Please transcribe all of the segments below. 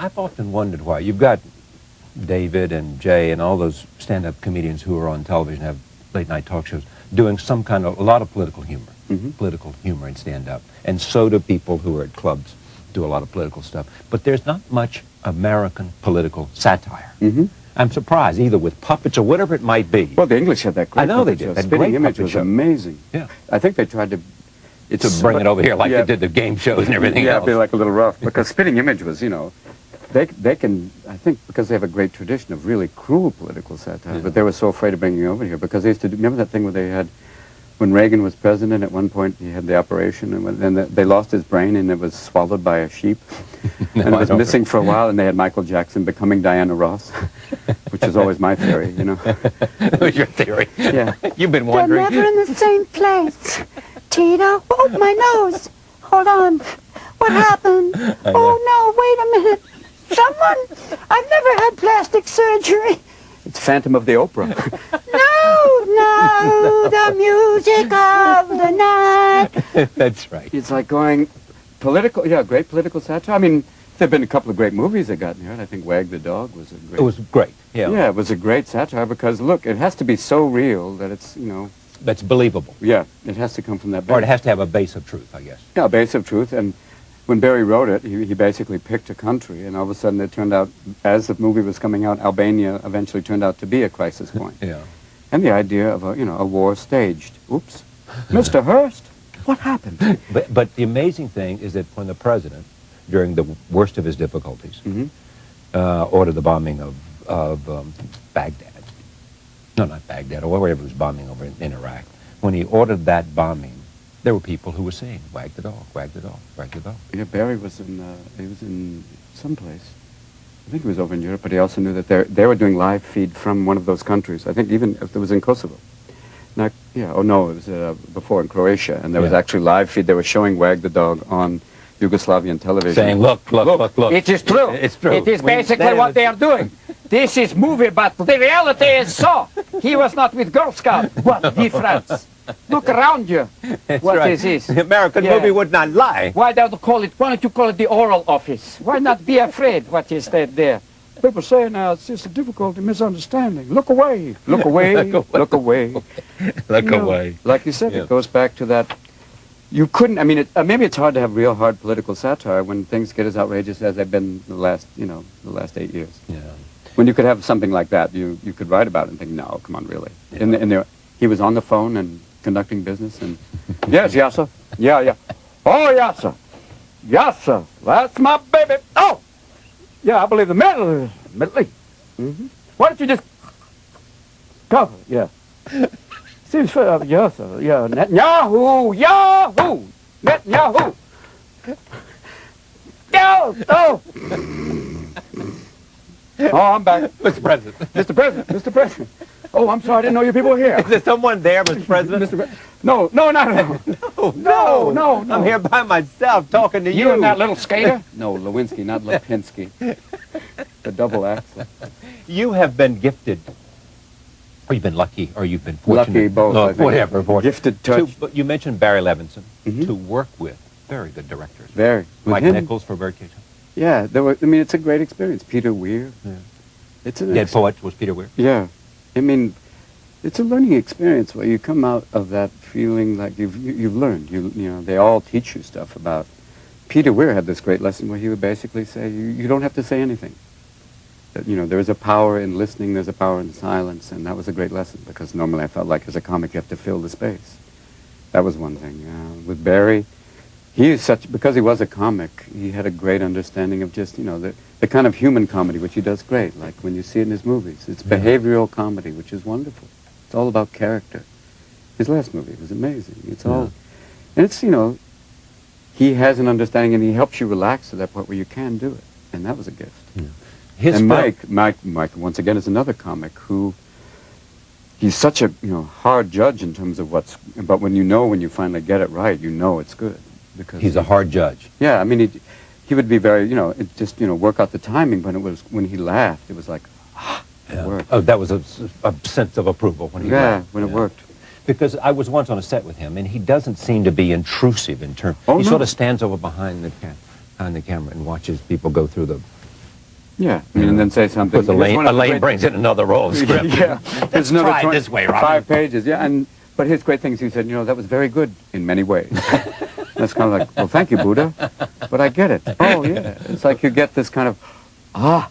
I've often wondered why. You've got David and Jay and all those stand-up comedians who are on television, have late-night talk shows, doing some kind of, a lot of political humor, political humor in stand-up. And so do people who are at clubs, do a lot of political stuff. But there's not much American political satire. I'm surprised, either with puppets or whatever it might be. Well, the English had that great I know they did. That Spitting great Image was show. amazing. Yeah. I think they tried to... To bring it over here like they did the game shows and everything else. else. Yeah, it'd be like a little rough. Because Spitting Image was, you know, they can, I think, because they have a great tradition of really cruel political satire, but they were so afraid of bringing it over here because they used to do, remember that thing where they had, when Reagan was president, at one point he had the operation, and then they lost his brain and it was swallowed by a sheep. No, and it was missing for a while, and they had Michael Jackson becoming Diana Ross, which is always my theory, you know. That was your theory? Yeah. You've been wondering. They're never in the same place. Tito, oh, my nose. Hold on. What happened? Oh, no, wait a minute. Someone, I've never had plastic surgery. It's Phantom of the Opera. No, the music of the night. That's right. It's like going political, yeah, great political satire. I mean, there have been a couple of great movies that got near it. I think Wag the Dog was a great... It was great, yeah. Yeah, it was a great satire because, look, it has to be so real that it's, you know... That's believable. Yeah, it has to come from that base. Or it has to have a base of truth, I guess. Yeah, a base of truth. And when Barry wrote it, he basically picked a country, and all of a sudden it turned out, as the movie was coming out, Albania eventually turned out to be a crisis point. Yeah. And the idea of a, you know, a war staged. Oops. Mr. Hearst, what happened? But the amazing thing is that when the president, during the worst of his difficulties, ordered the bombing of Baghdad, no, not Baghdad, or wherever he was bombing over in Iraq, when he ordered that bombing, there were people who were saying, wag the dog, wag the dog, wag the dog. Yeah, Barry was in someplace. I think he was over in Europe, but he also knew that they were doing live feed from one of those countries. I think even if it was in Kosovo. Not, yeah, oh no, it was before in Croatia, and there was actually live feed. They were showing Wag the Dog on Yugoslavian television. Saying, look. It is true. It's true. It is basically what they are doing. This is movie, but the reality is so. He was not with Girl Scout. What difference? Look around you. What is this? The American movie would not lie. Why don't you call it the oral office? Why not be afraid? What is that there? People say now it's just a difficulty, misunderstanding. Look away. Look away. Look away. Look away. Like you said, it goes back to that. You couldn't, I mean, maybe it's hard to have real hard political satire when things get as outrageous as they've been the last 8 years. Yeah. When you could have something like that, you could write about it and think, no, come on, really. Yeah. He was on the phone and conducting business and, yes, sir. Yeah. Oh, yes, sir. Yes, sir. That's my baby. Oh! Yeah, I believe the middle league. Why don't you just cover? Yeah. Seems fair. Yes, sir. Yeah. Netanyahu! Yahoo! Netanyahu! Oh! Oh, I'm back. Mr. President. Mr. President. Oh, I'm sorry. I didn't know you people were here. Is there someone there, Mr. President? No, not at all. No. I'm here by myself talking to you. You and that little skater? No, Lewinsky, not Lipinski. The double axle. You have been gifted, or you've been lucky, or you've been fortunate. Lucky, both. No, I think. whatever. Gifted touch. But you mentioned Barry Levinson, to work with very good directors. Very. Mike Nichols for Birdcage. Yeah, it's a great experience. Peter Weir. Yeah. It's an Dead Poet was Peter Weir. Yeah. I mean, it's a learning experience where you come out of that feeling like you've learned. You know, they all teach you stuff about. Peter Weir had this great lesson where he would basically say, you don't have to say anything. That, you know, there is a power in listening, there's a power in silence, and that was a great lesson because normally I felt like as a comic you have to fill the space. That was one thing. With Barry, he is because he was a comic, he had a great understanding of just, you know, the kind of human comedy, which he does great, like when you see it in his movies. It's behavioral comedy, which is wonderful. It's all about character. His last movie was amazing. It's all, and it's, you know, he has an understanding and he helps you relax to that point where you can do it. And that was a gift. Yeah. And Mike, once again, is another comic who, he's such a, hard judge in terms of but when you finally get it right, you know it's good. Because he's a hard judge. Yeah, I mean, he would be very, work out the timing, but when he laughed, it was like, it worked. Oh, that was a sense of approval when he laughed. When it worked. Because I was once on a set with him, and he doesn't seem to be intrusive in terms. He sort of stands over behind the camera and watches people go through the Yeah, and then say something. Because Elaine brings in another roll of script. Yeah, there's another try it this way, Robin. 5 pages. Yeah, but his great things, he said, that was very good in many ways. That's kind of like, well, thank you, Buddha, but I get it. Oh, yeah. It's like you get this kind of,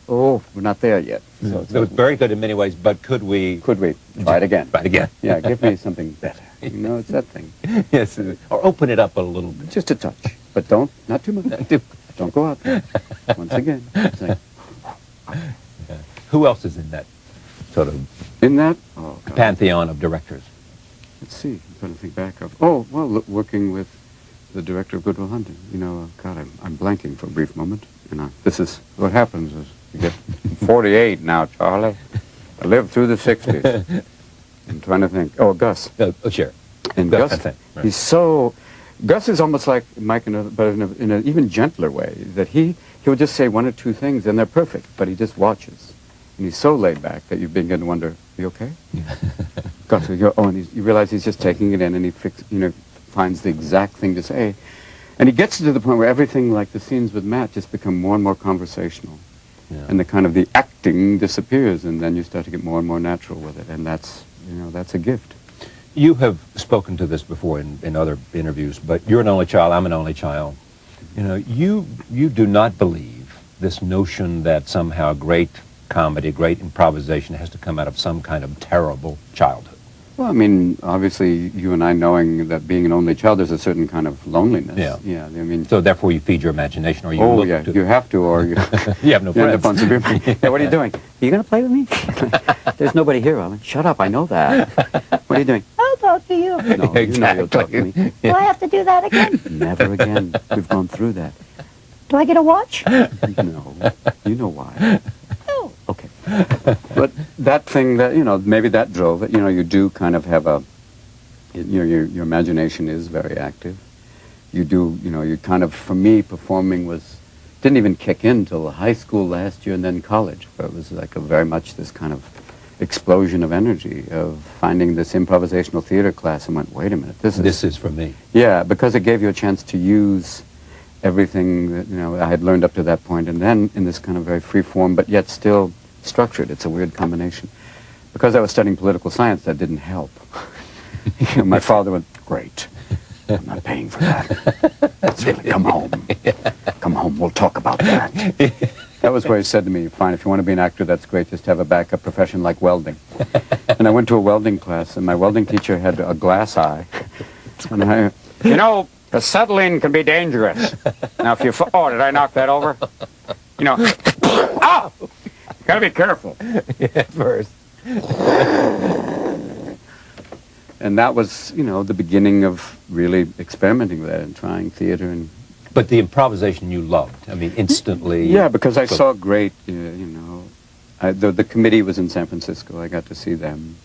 we're not there yet. So it was very good in many ways, but could we try it again? Try it again. Yeah, give me something better. It's that thing. Yes, or open it up a little bit. Just a touch, but not too much. Don't go out there. Once again, it's like, Who else is in that sort of pantheon of directors? Let's see. I'm trying to think back of. Working with the director of Good Will Hunting. God, I'm blanking for a brief moment. This is what happens is you get 48 now, Charlie. I lived through the 60s. I'm trying to think. Oh, Gus. Sure. And Gus, right. he's so. Gus is almost like Mike, but in an even gentler way. That he will just say one or two things and they're perfect, but he just watches. And he's so laid back that you begin to wonder, are you okay? Gus, and you realize he's just taking it in, and he finds the exact thing to say. And he gets to the point where everything, like the scenes with Matt, just become more and more conversational. Yeah. And the acting disappears, and then you start to get more and more natural with it. And that's a gift. You have spoken to this before in other interviews, but you're an only child, I'm an only child. You do not believe this notion that somehow great comedy, great improvisation has to come out of some kind of terrible childhood. Well, obviously, you and I knowing that being an only child, there's a certain kind of loneliness. Yeah. So therefore, you feed your imagination, or you look to... you have to, or you... you have no friends. Yeah, what are you doing? Are you going to play with me? There's nobody here, Robin. Shut up, I know that. What are you doing? I'll talk to you. No, exactly. You'll talk to me. Do I have to do that again? Never again. We've gone through that. Do I get a watch? No. You know why. Oh. Okay. But that thing that, maybe that drove it. You do kind of have your imagination is very active. You do, you kind of, for me, performing didn't even kick in till high school last year and then college, where it was like very much this kind of explosion of energy of finding this improvisational theater class and went, wait a minute, this is for me. Yeah, because it gave you a chance to use everything that I had learned up to that point, and then in this kind of very free form, but yet still structured. It's a weird combination. Because I was studying political science, that didn't help. My father went, great. I'm not paying for that. That's really, come home. Come home, we'll talk about that. That was where he said to me, fine, if you want to be an actor, that's great, just have a backup profession like welding. And I went to a welding class, and my welding teacher had a glass eye. And acetylene can be dangerous. Now, if you... Oh, did I knock that over? Oh! Gotta be careful. Yeah, first. And that was, the beginning of really experimenting with that and trying theater and... But the improvisation you loved, instantly... Yeah, because I saw great, the committee was in San Francisco. I got to see them.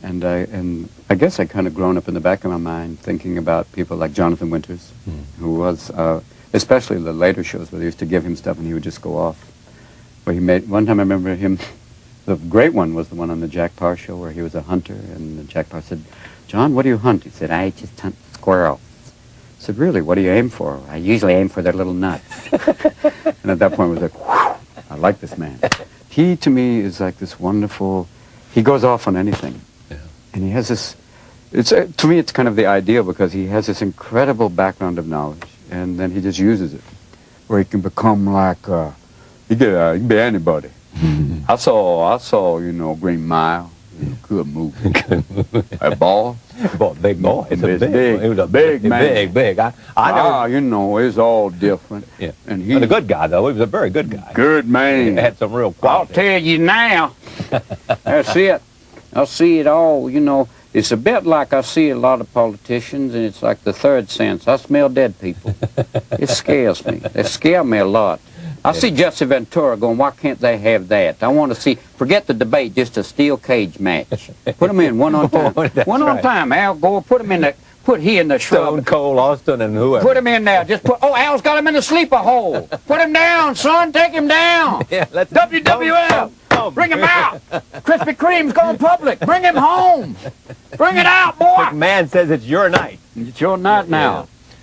And I guess I kind of grown up in the back of my mind thinking about people like Jonathan Winters, who was, especially the later shows where they used to give him stuff and he would just go off. Where he made, one time I remember him, the great one was the one on the Jack Parr show where he was a hunter, and Jack Parr said, John, what do you hunt? He said, I just hunt squirrels. I said, really, what do you aim for? I usually aim for their little nuts. And at that point it was like, whew, I like this man. He, to me, is like this wonderful, he goes off on anything. Yeah. And he has this, to me it's kind of the ideal because he has this incredible background of knowledge, and then he just uses it. Where he can become like, he can be anybody. I saw, Green Mile. Good movie. A ball. Big boy. It's big. He was a big man. Big. I know. It's all different. Yeah. And a good guy, though. He was a very good guy. Good man. He had some real quality. I'll tell you now. That's it. I see it all, It's a bit like I see a lot of politicians, and it's like the third sense. I smell dead people. It scares me. They scare me a lot. I see Jesse Ventura going, why can't they have that? I want to see, forget the debate, just a steel cage match. Put them in one on time. One on time, Al Gore. Put him in the, he in the shrub. Stone Cold Austin and whoever. Put him in there. Just put, Al's got him in the sleeper hole. Put him down, son. Take him down. Yeah, WWF. Bring him out. Krispy Kreme's going public. Bring him home. Bring it out, boy. McMahon says it's your night. It's your night now.